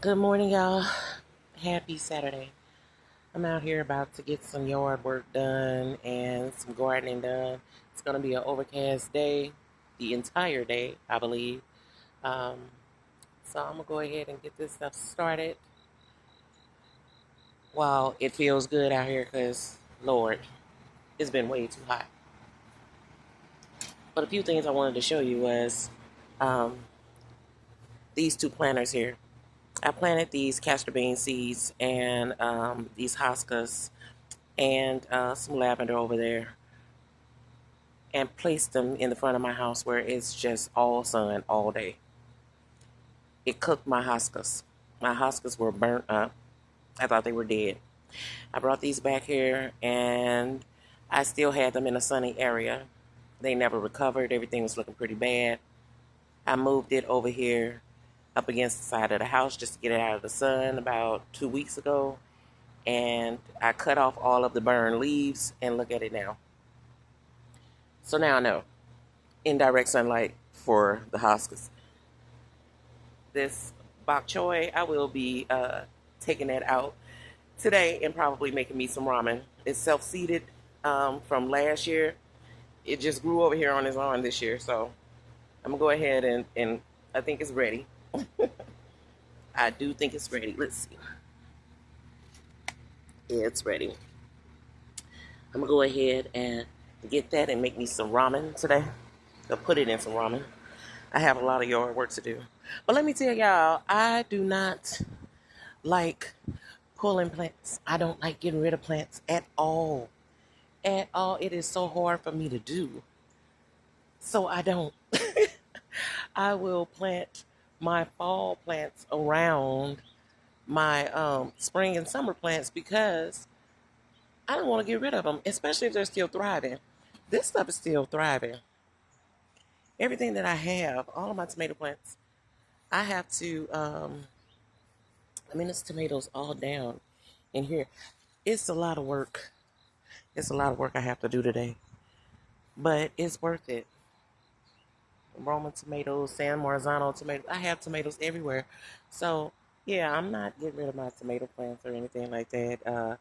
Good morning, y'all. Happy Saturday. I'm out here about to get some yard work done and some gardening done. It's going to be an overcast day, the entire day, I believe. Um, so I'm going to go ahead and get this stuff started while it feels good out here because, Lord, it's been way too hot. But a few things I wanted to show you was um, these two planters here. I planted these castor bean seeds and these hostas and some lavender over there and placed them in the front of my house where it's just all sun all day. It cooked my hostas. My hostas were burnt up. I thought they were dead. I brought these back here and I still had them in a sunny area. They never recovered. Everything was looking pretty bad. I moved it over here up against the side of the house just to get it out of the sun about 2 weeks ago. And I cut off all of the burned leaves and look at it now. So now I know. Indirect sunlight for the hostas. This bok choy, I will be taking that out today and probably making me some ramen. It's self-seeded from last year. It just grew over here on its own this year, so I'm gonna go ahead and I think it's ready. I do think it's ready. Let's see. Yeah, it's ready. I'm gonna go ahead and get that and make me some ramen today. I'll put it in some ramen. I have a lot of yard work to do. But let me tell y'all, I do not like pulling plants. I don't like getting rid of plants at all. At all. It is so hard for me to do. So I don't. I will plant my fall plants around my spring and summer plants because I don't want to get rid of them, especially if they're still thriving. This stuff is still thriving. Everything that I have, all of my tomato plants, I have to, it's tomatoes all down in here. It's a lot of work. It's a lot of work I have to do today, but it's worth it. Roman tomatoes, San Marzano tomatoes. I have tomatoes everywhere. So, yeah, I'm not getting rid of my tomato plants or anything like that.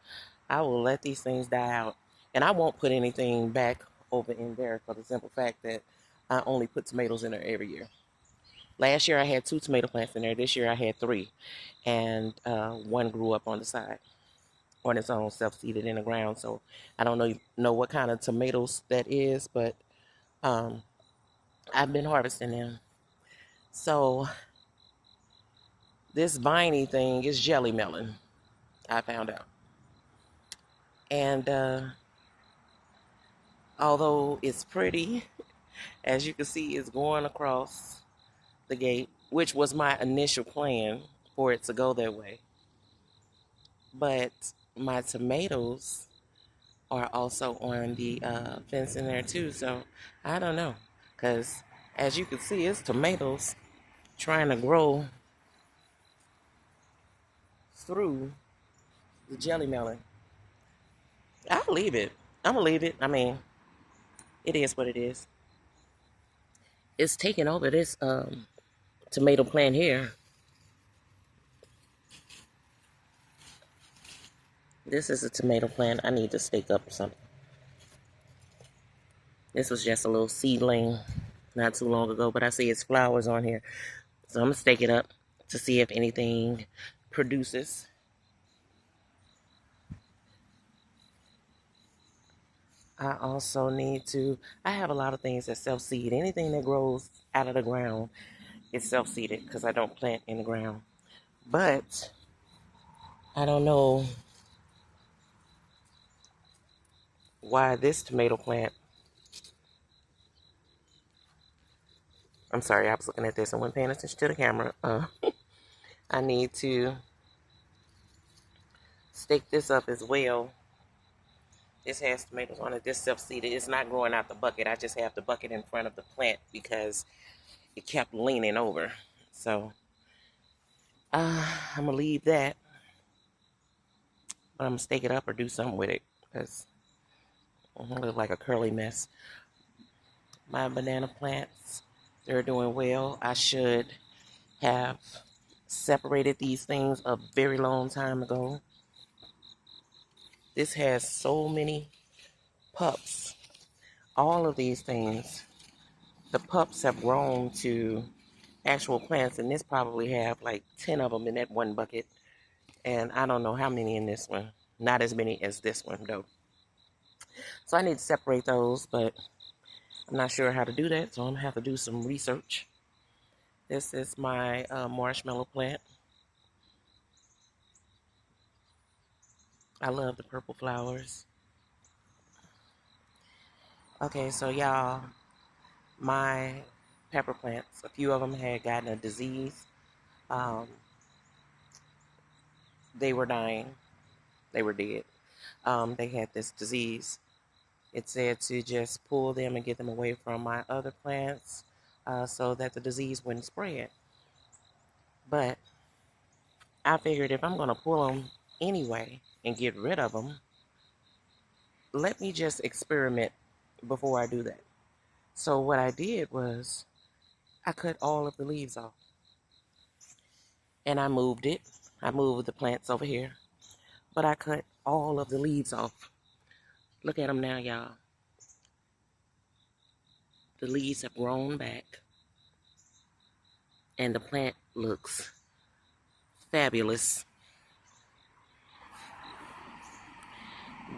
I will let these things die out. And I won't put anything back over in there for the simple fact that I only put tomatoes in there every year. Last year I had 2 tomato plants in there. This year I had 3. And one grew up on the side on its own, self-seeded in the ground. So I don't know what kind of tomatoes that is, but um, I've been harvesting them. So this viney thing is jelly melon, I found out. And although it's pretty, as you can see, it's going across the gate, which was my initial plan for it to go that way. But my tomatoes are also on the fence in there too. So I don't know. Because as you can see, it's tomatoes trying to grow through the jelly melon. I'll leave it. I'm going to leave it. I mean, it is what it is. It's taking over this tomato plant here. This is a tomato plant. I need to stake up something. This was just a little seedling not too long ago, but I see its flowers on here. So I'm going to stake it up to see if anything produces. I also need to, I have a lot of things that self-seed. Anything that grows out of the ground is self-seeded because I don't plant in the ground. But I don't know why this tomato plant, I'm sorry, I was looking at this and wasn't paying attention to the camera. I need to stake this up as well. This has tomatoes on it. This self-seeded. It's not growing out the bucket. I just have the bucket in front of the plant because it kept leaning over. So I'm going to leave that. But I'm going to stake it up or do something with it because it looks like a curly mess. My banana plants, they're doing well. I should have separated these things a very long time ago. This has so many pups. All of these things, the pups have grown to actual plants, and this probably have like 10 of them in that one bucket. And I don't know how many in this one. Not as many as this one, though. So I need to separate those, but I'm not sure how to do that, so I'm going to have to do some research. This is my marshmallow plant. I love the purple flowers. Okay, so y'all, my pepper plants, a few of them had gotten a disease. Um, they were dying. They were dead. They had this disease. It said to just pull them and get them away from my other plants so that the disease wouldn't spread. But I figured if I'm going to pull them anyway and get rid of them, let me just experiment before I do that. So what I did was I cut all of the leaves off and I moved it. I moved the plants over here, but I cut all of the leaves off. Look at them now, y'all. The leaves have grown back and the plant looks fabulous.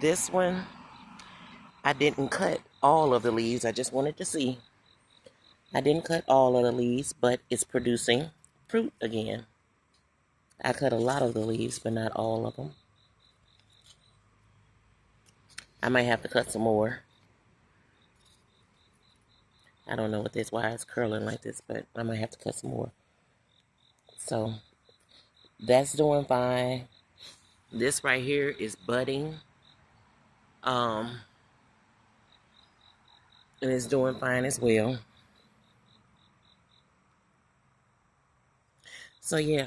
This one, I didn't cut all of the leaves. I just wanted to see. I didn't cut all of the leaves, but it's producing fruit again. I cut a lot of the leaves, but not all of them. I might have to cut some more. I don't know what this, why it's curling like this, but I might have to cut some more. So that's doing fine. This right here is budding. And it's doing fine as well. So yeah,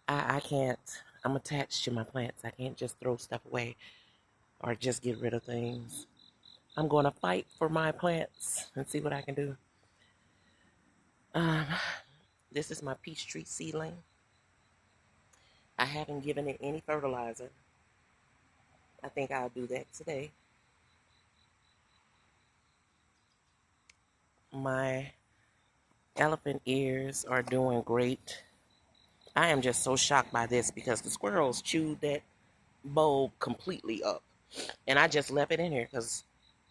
I can't, I'm attached to my plants. I can't just throw stuff away or just get rid of things. I'm going to fight for my plants and see what I can do. Um, this is my peach tree seedling. I haven't given it any fertilizer. I think I'll do that today. My elephant ears are doing great. I am just so shocked by this because the squirrels chewed that bulb completely up. And I just left it in here because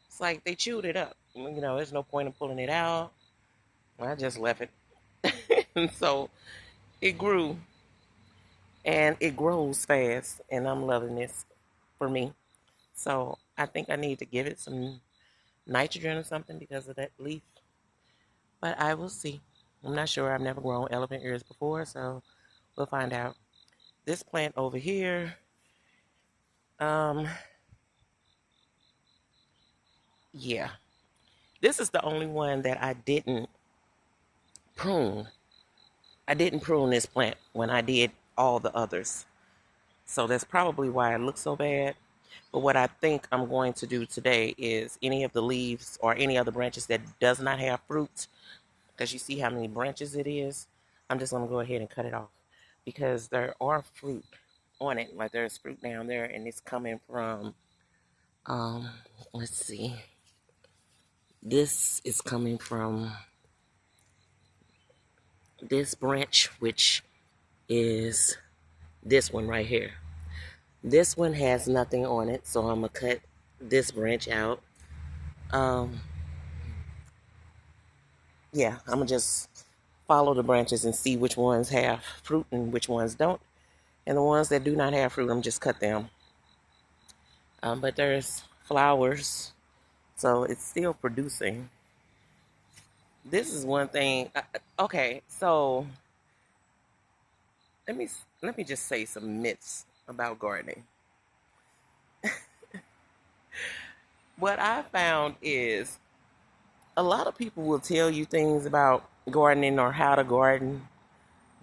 it's like they chewed it up. You know, there's no point in pulling it out. I just left it. And so it grew. And it grows fast. And I'm loving this for me. So I think I need to give it some nitrogen or something because of that leaf. But I will see. I'm not sure. I've never grown elephant ears before, so we'll find out. This plant over here, yeah. This is the only one that I didn't prune. I didn't prune this plant when I did all the others. So that's probably why it looks so bad. But what I think I'm going to do today is any of the leaves or any other branches that does not have fruit, because you see how many branches it is, I'm just going to go ahead and cut it off because there are fruit on it. Like there's fruit down there and it's coming from, let's see. This is coming from this branch, which is this one right here. This one has nothing on it, so I'm going to cut this branch out. Yeah, I'm going to just follow the branches and see which ones have fruit and which ones don't. And the ones that do not have fruit, I'm just cut them. But there's flowers, so it's still producing. This is one thing. Okay, so let me just say some myths about gardening. What I found is a lot of people will tell you things about gardening or how to garden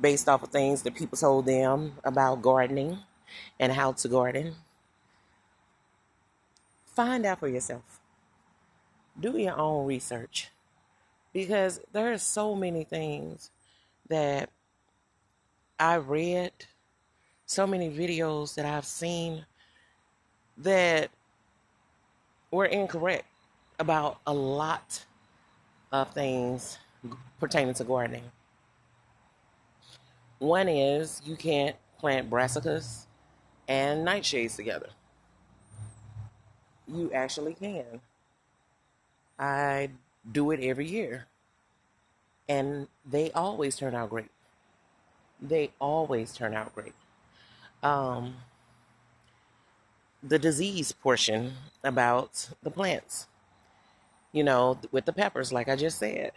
based off of things that people told them about gardening and how to garden. Find out for yourself. Do your own research because there are so many things that I read so many videos that I've seen that were incorrect about a lot of things pertaining to gardening. One is you can't plant brassicas and nightshades together. You actually can. I do it every year, and they always turn out great. They always turn out great. Um, the disease portion about the plants, with the peppers, like I just said,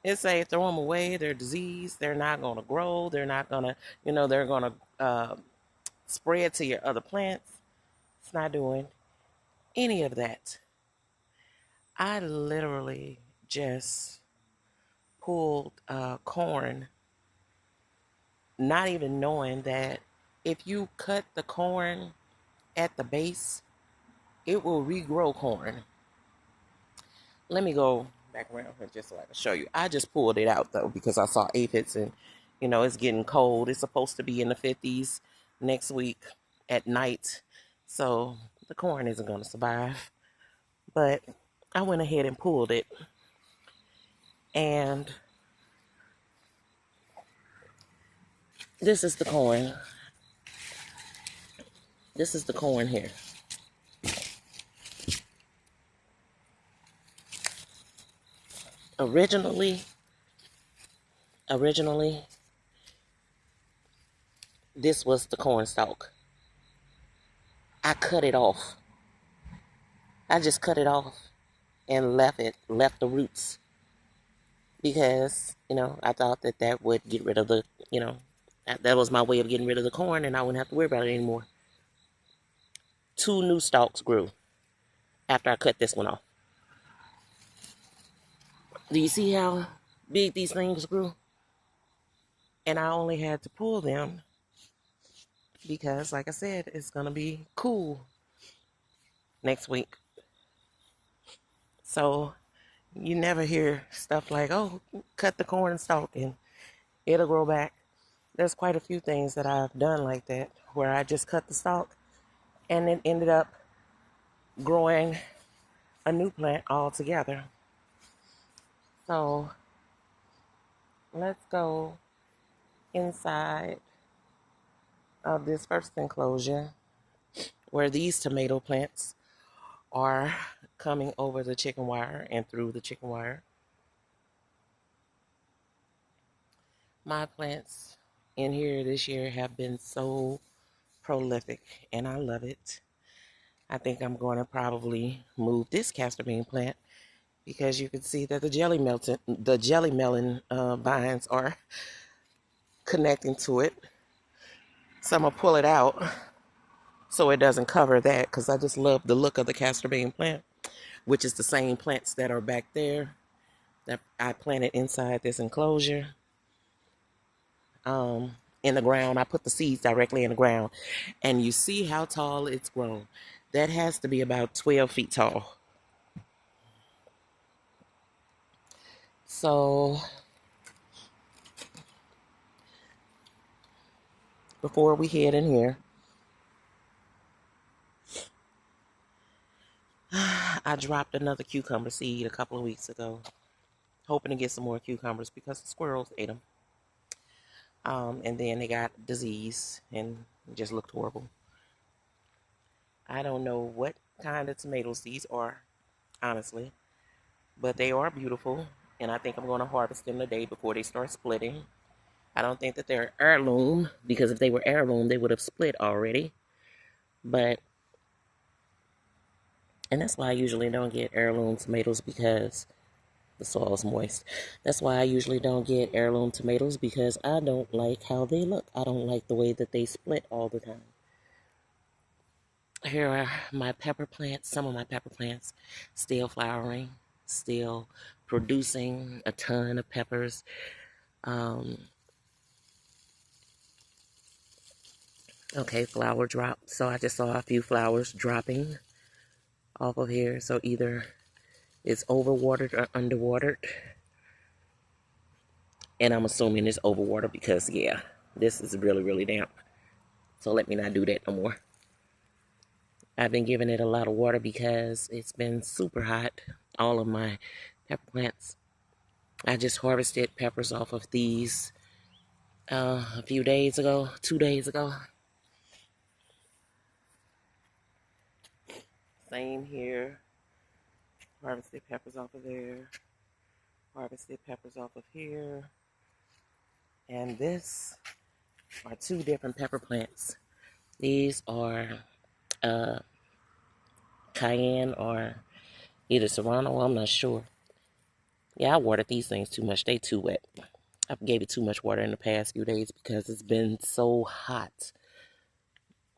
it say throw them away. They're diseased. They're not going to grow. They're not going to, they're going to spread to your other plants. It's not doing any of that. I literally just pulled corn, not even knowing that if you cut the corn at the base, it will regrow corn. Let me go back around here just so I can show you. I just pulled it out though because I saw aphids and it's getting cold. It's supposed to be in the 50s next week at night. So the corn isn't going to survive. But I went ahead and pulled it. And this is the corn. This is the corn here. Originally, this was the corn stalk. I cut it off. I just cut it off and left the roots. Because, I thought that would get rid of that was my way of getting rid of the corn and I wouldn't have to worry about it anymore. 2 new stalks grew after I cut this one off. Do you see how big these things grew? And I only had to pull them because, like I said, it's going to be cool next week. So you never hear stuff like, oh, cut the corn stalk and it'll grow back. There's quite a few things that I've done like that where I just cut the stalk and it ended up growing a new plant altogether. So let's go inside of this first enclosure where these tomato plants are coming over the chicken wire and through the chicken wire. My plants in here this year have been so prolific and I love it. I think I'm going to probably move this castor bean plant because you can see that the jelly melon vines are connecting to it. So I'm going to pull it out so it doesn't cover that because I just love the look of the castor bean plant, which is the same plants that are back there that I planted inside this enclosure. In the ground, I put the seeds directly in the ground, and you see how tall it's grown. That has to be about 12 feet tall. So before we head in here, I dropped another cucumber seed a couple of weeks ago, hoping to get some more cucumbers because the squirrels ate them. And then they got disease and it just looked horrible. I don't know what kind of tomato seeds are, honestly, but they are beautiful, and I think I'm going to harvest them today before they start splitting. I don't think that they're heirloom, because if they were heirloom, they would have split already. And that's why I usually don't get heirloom tomatoes, because the soil is moist. That's why I usually don't get heirloom tomatoes, because I don't like how they look. I don't like the way that they split all the time. Here are my pepper plants, some of my pepper plants, still flowering, still producing a ton of peppers. Okay, flower drop. So I just saw a few flowers dropping off of here. So either it's overwatered or underwatered. And I'm assuming it's overwater because, yeah, this is really, really damp. So let me not do that no more. I've been giving it a lot of water because it's been super hot. All of my pepper plants. I just harvested peppers off of these a few days ago, 2 days ago. Same here. Harvested peppers off of there. Harvested peppers off of here. And this are two different pepper plants. These are cayenne or either serrano, I'm not sure. Yeah, I watered these things too much. They too wet. I gave it too much water in the past few days because it's been so hot.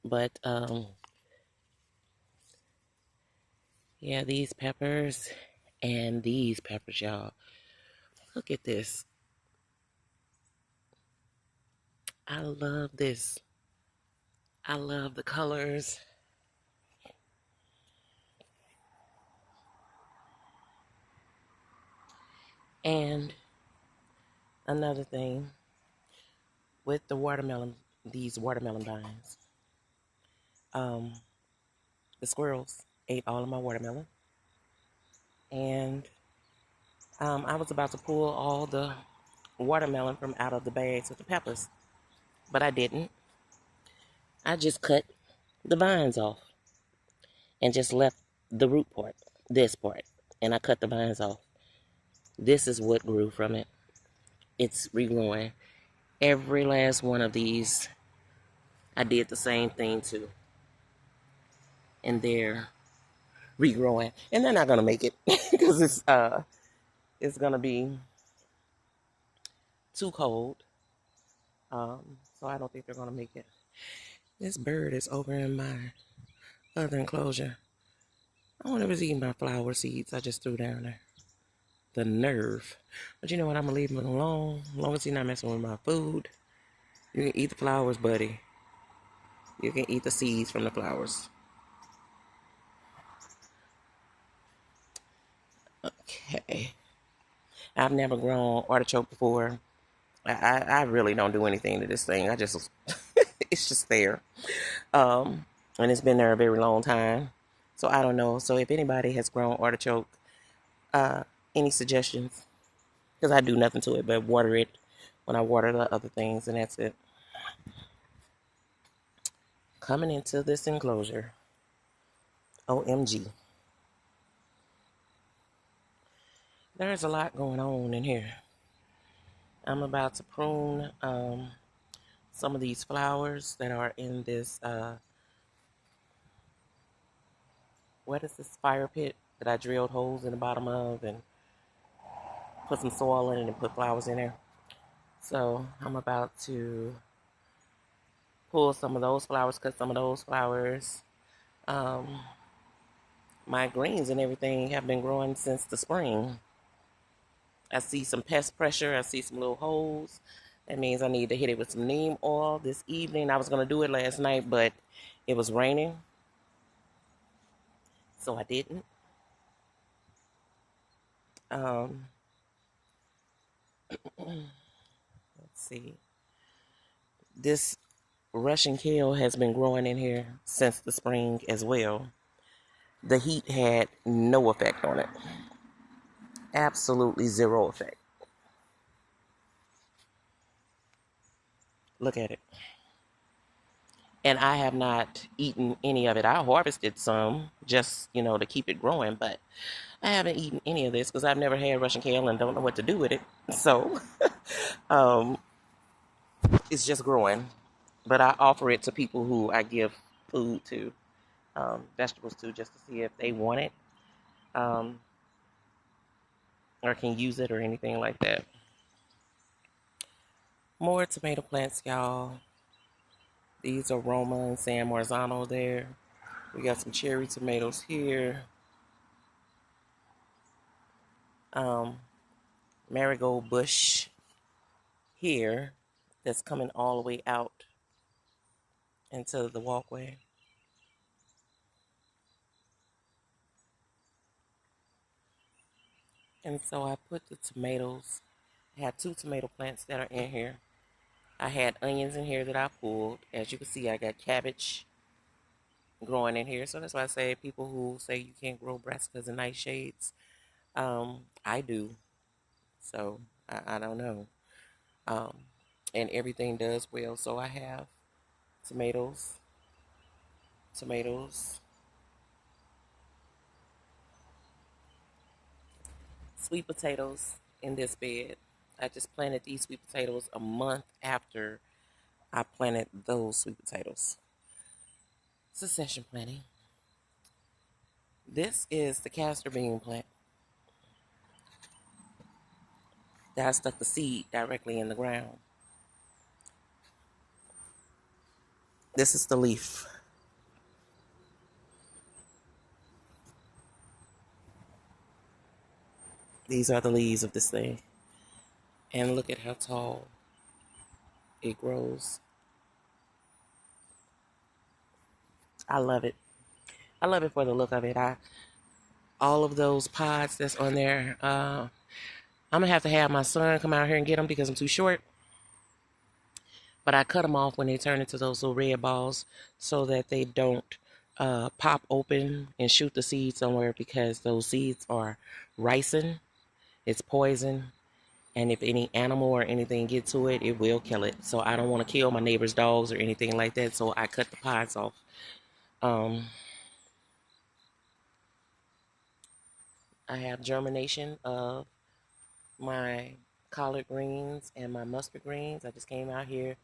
But yeah, these peppers and these peppers, y'all. Look at this. I love this. I love the colors. And another thing with the watermelon, these watermelon vines, um, the squirrels ate all of my watermelon. And I was about to pull all the watermelon from out of the bags with the peppers, but I didn't. I just cut the vines off and just left the root part, this part, and I cut the vines off. This is what grew from it. It's regrowing. Every last one of these, I did the same thing to, and they're regrowing, and they're not gonna make it because it's gonna be too cold. So I don't think they're gonna make it. This bird is over in my other enclosure. I wonder if it's eating my flower seeds I just threw down there. The nerve. But you know what? I'm gonna leave him alone. As long as he's not messing with my food. You can eat the flowers, buddy. You can eat the seeds from the flowers. Okay. I've never grown artichoke before. I really don't do anything to this thing. I just it's just there. And it's been there a very long time. So I don't know. So if anybody has grown artichoke, uh, any suggestions? Because I do nothing to it but water it when I water the other things, and that's it. Coming into this enclosure, OMG. There's a lot going on in here. I'm about to prune some of these flowers that are in this, what is this fire pit that I drilled holes in the bottom of and put some soil in it and put flowers in there. So I'm about to pull some of those flowers, cut some of those flowers. Um, my greens and everything have been growing since the spring. I see some pest pressure. I see some little holes. That means I need to hit it with some neem oil this evening. I was going to do it last night, but it was raining, so I didn't. Um, let's see. This Russian kale has been growing in here since the spring as well. The heat had no effect on it. Absolutely zero effect. Look at it. And I have not eaten any of it. I harvested some just, to keep it growing, but I haven't eaten any of this because I've never had Russian kale and don't know what to do with it. So, um, it's just growing. But I offer it to people who I give food to, vegetables to, just to see if they want it, um, or can use it or anything like that. More tomato plants, y'all. These are Roma and San Marzano there. We got some cherry tomatoes here. Um, Marigold bush here that's coming all the way out into the walkway. And so I put the tomatoes I have 2 tomato plants that are in here. I had onions in here that I pulled. As you can see, I got cabbage growing in here. So that's why I say people who say you can't grow brassicas in nightshades, I do. So I don't know. Um, and everything does well. So I have tomatoes, tomatoes, sweet potatoes in this bed. I just planted these sweet potatoes a month after I planted those sweet potatoes. Succession planting. This is the castor bean plant that I stuck the seed directly in the ground. This is the leaf. These are the leaves of this thing. And look at how tall it grows. I love it. I love it for the look of it. All of those pods that's on there, I'm going to have my son come out here and get them because I'm too short. But I cut them off when they turn into those little red balls so that they don't pop open and shoot the seed somewhere, because those seeds are ricin. It's poison. And if any animal or anything get to it, it will kill it. So I don't want to kill my neighbor's dogs or anything like that. So I cut the pods off. I have germination of my collard greens and my mustard greens. I just came out here,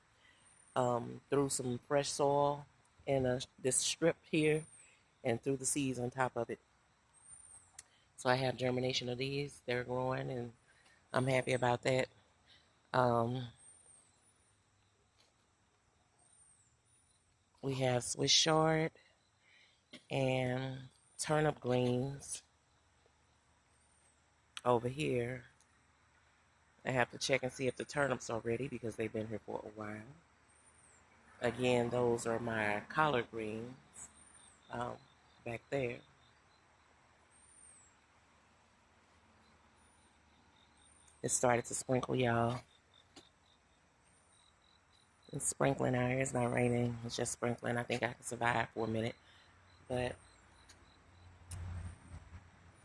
threw some fresh soil in this strip here and threw the seeds on top of it. So I have germination of these. They're growing and I'm happy about that. We have Swiss chard and turnip greens over here. I have to check and see if the turnips are ready because they've been here for a while. Again, those are my collard greens back there. It started to sprinkle, y'all. It's sprinkling out here. It's not raining. It's just sprinkling. I think I can survive for a minute. But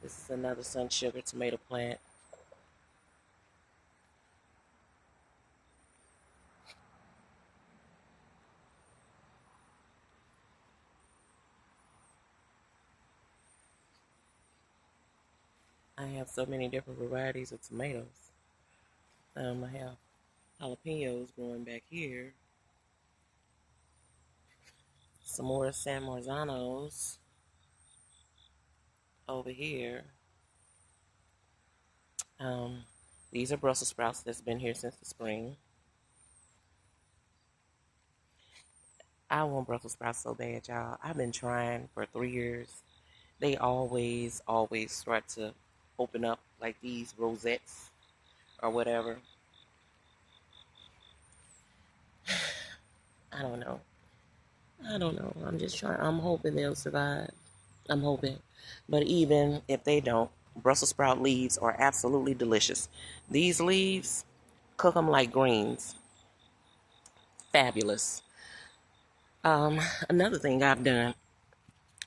this is another sun sugar tomato plant. I have so many different varieties of tomatoes. I have jalapenos growing back here. Some more San Marzanos over here. These are Brussels sprouts that's been here since the spring. I want Brussels sprouts so bad, y'all. I've been trying for 3 years. They always start to open up like these rosettes or whatever. I don't know. I don't know. I'm just trying. I'm hoping they'll survive. I'm hoping. But even if they don't, Brussels sprout leaves are absolutely delicious. These leaves, cook them like greens. Fabulous. Another thing I've done,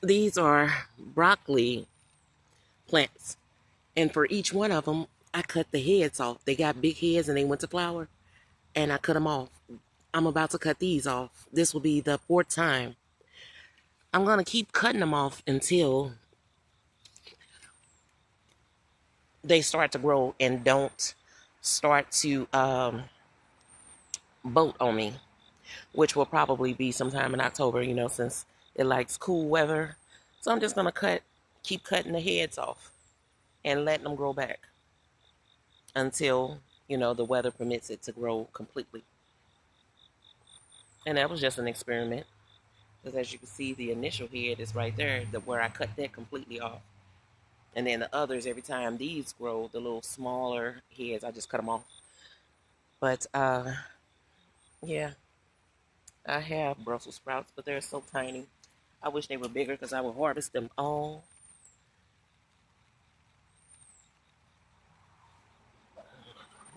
these are broccoli plants. And for each one of them, I cut the heads off. They got big heads and they went to flower. And I cut them off. I'm about to cut these off. This will be the 4th time. I'm going to keep cutting them off until they start to grow and don't start to boat on me, which will probably be sometime in October, since it likes cool weather. So I'm just going to keep cutting the heads off and letting them grow back until, the weather permits it to grow completely. And that was just an experiment. Because as you can see, the initial head is right there, where I cut that completely off. And then the others, every time these grow, the little smaller heads, I just cut them off. But, yeah, I have Brussels sprouts, but they're so tiny. I wish they were bigger because I would harvest them all.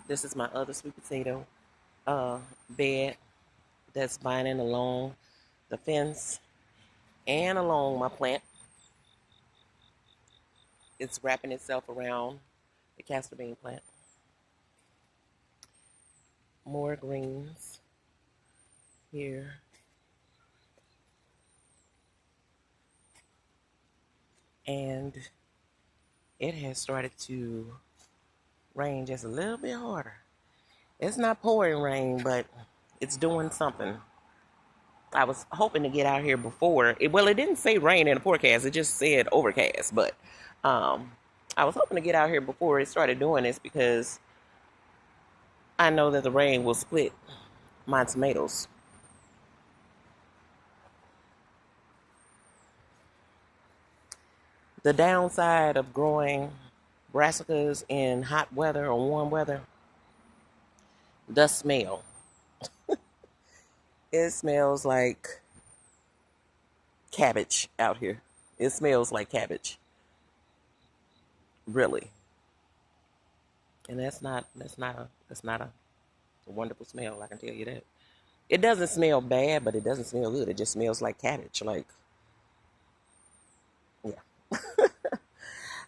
This is my other sweet potato bed that's binding along the fence and along my plant. It's wrapping itself around the castor bean plant. More greens here. And it has started to rain just a little bit harder. It's not pouring rain, but it's doing something. I was hoping to get out here before. Well, it didn't say rain in the forecast. It just said overcast. But um, I was hoping to get out here before it started doing this because I know that the rain will split my tomatoes. The downside of growing brassicas in hot weather or warm weather, the smell. It smells like cabbage out here. It smells like cabbage. Really. And that's not a wonderful smell, I can tell you that. It doesn't smell bad, but it doesn't smell good. It just smells like cabbage. Like, yeah.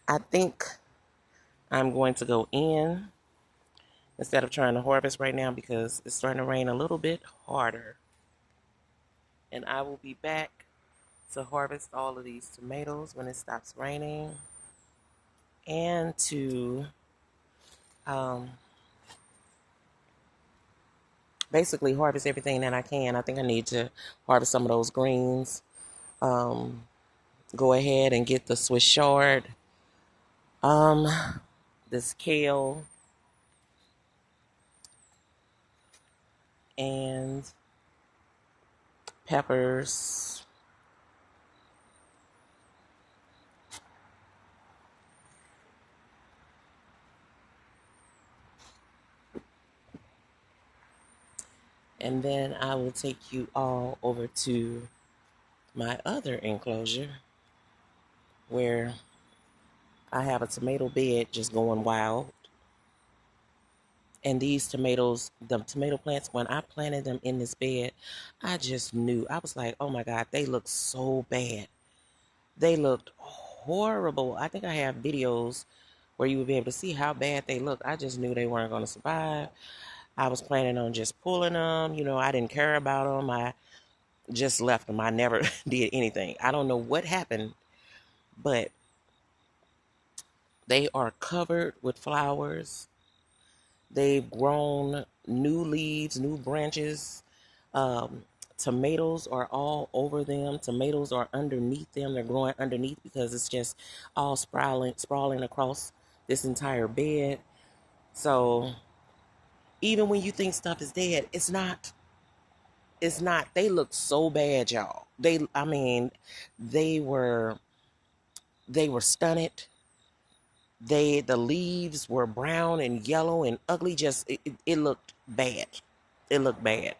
I think I'm going to go in instead of trying to harvest right now because it's starting to rain a little bit harder. And I will be back to harvest all of these tomatoes when it stops raining and to um, basically harvest everything that I can. I think I need to harvest some of those greens. Go ahead and get the Swiss chard, um, this kale, and peppers. And then I will take you all over to my other enclosure where I have a tomato bed just going wild. And these tomatoes, the tomato plants, when I planted them in this bed, I just knew. I was like, oh my God, they look so bad. They looked horrible. I think I have videos where you would be able to see how bad they look. I just knew they weren't going to survive. I was planning on just pulling them. I didn't care about them. I just left them. I never did anything. I don't know what happened, but they are covered with flowers. They've grown new leaves, new branches. Um, Tomatoes are all over them. Tomatoes are underneath them. They're growing underneath because it's just all sprawling across this entire bed. So even when you think stuff is dead, it's not. It's not. They look so bad, y'all. I mean, they were, they were stunted. The leaves were brown and yellow and ugly. Just it looked bad. It looked bad.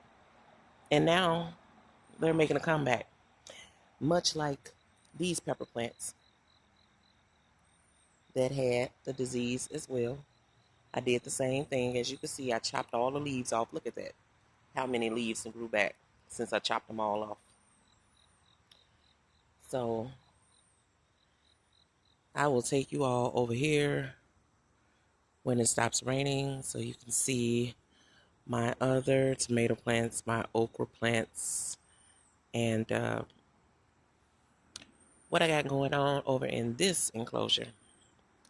And now they're making a comeback, much like these pepper plants that had the disease as well. I did the same thing. As you can see, I chopped all the leaves off. Look at that. How many leaves grew back since I chopped them all off. So I will take you all over here when it stops raining so you can see my other tomato plants, my okra plants, and what I got going on over in this enclosure.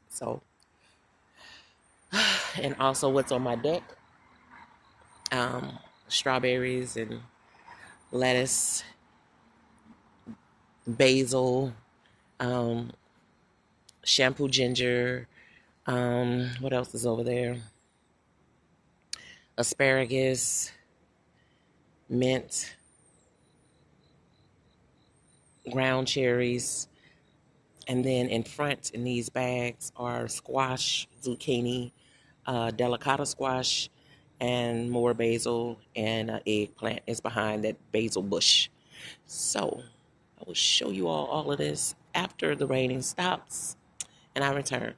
So, and also what's on my deck, um, strawberries and lettuce, basil, um, shampoo ginger. What else is over there? Asparagus, mint, ground cherries. And then in front in these bags are squash, zucchini, delicata squash, and more basil, and eggplant is behind that basil bush. So I will show you all of this after the raining stops and I return.